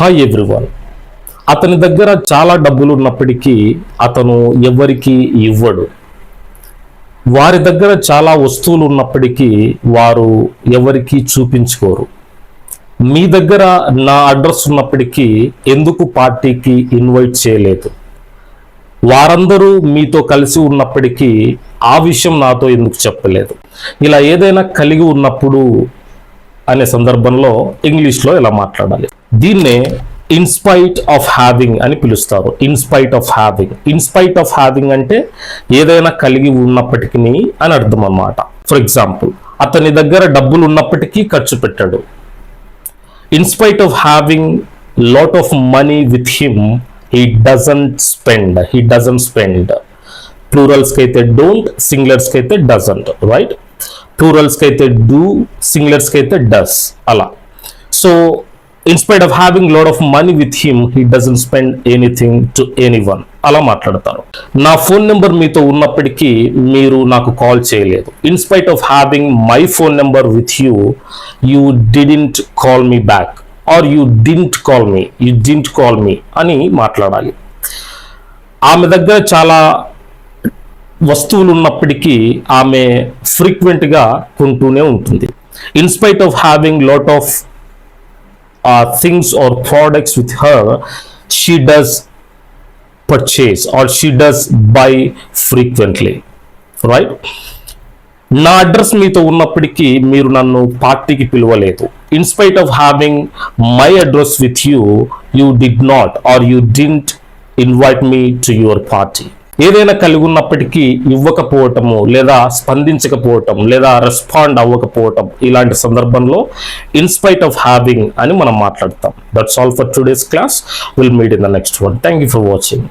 Hi everyone. అతని దగ్గర చాలా డబ్బులు ఉన్నప్పటికీ అతను ఎవరికి ఇవ్వడు. వారి దగ్గర చాలా వస్తువులు ఉన్నప్పటికీ వారు ఎవరికి చూపించుకోరు. మీ దగ్గర నా అడ్రస్ ఉన్నప్పటికీ ఎందుకు పార్టీకి ఇన్వైట్ చేయలేదు? వారందరూ మీతో కలిసి ఉన్నప్పటికీ ఆ విషయం నాతో ఎందుకు చెప్పలేదు? ఇలా ఏదైనా కలిగి ఉన్నప్పుడు అనే సందర్భంలో ఇంగ్లీష్లో ఇలా మాట్లాడాలి. దీన్నే ఇన్స్పైట్ ఆఫ్ హ్యావింగ్ అని పిలుస్తారు. In spite of having. In spite of having అంటే ఏదైనా కలిగి ఉన్నప్పటికీ అని అర్థం అన్నమాట. ఫర్ ఎగ్జాంపుల్, అతని దగ్గర డబ్బులు ఉన్నప్పటికీ ఖర్చు పెట్టాడు. In spite of having lot of money with him he doesn't spend. Plurals కి అయితే డోంట్, సింగులర్స్ కి అయితే డజంట్, రైట్? ప్లూరల్స్ కి అయితే డూ, సింగులర్స్ కి అయితే డస్, అలా. So in spite of having lot of money with him he doesn't spend anything to anyone, అలా మాట్లాడతారు. నా ఫోన్ నెంబర్ మీతో ఉన్నప్పటికీ మీరు నాకు కాల్ చేయలేదు. In spite of having my phone number with you didn't call me back. Or you didn't call me అని మాట్లాడాలి. ఆమె దగ్గర చాలా వస్తువులు ఉన్నప్పటికీ ఆమె ఫ్రీక్వెంట్గా కొంటూనే ఉంటుంది. In spite of having lot of things or products with her she does purchase or she does buy frequently, right? నా అడ్రస్ మీతో ఉన్నప్పటికీ మీరు నన్ను పార్టీకి పిలవలేదు. In spite of having my address with you did not or you didn't invite me to your party. ఏదైనా కలిగి ఉన్నప్పటికీ ఇవ్వకపోవటము లేదా స్పందించకపోవటం లేదా రెస్పాండ్ అవ్వకపోవటం, ఇలాంటి సందర్భంలో ఇన్స్పైట్ ఆఫ్ హ్యావింగ్ అని మనం మాట్లాడతాం. That's all for today's class. Will meet in the next one. Thank you for watching.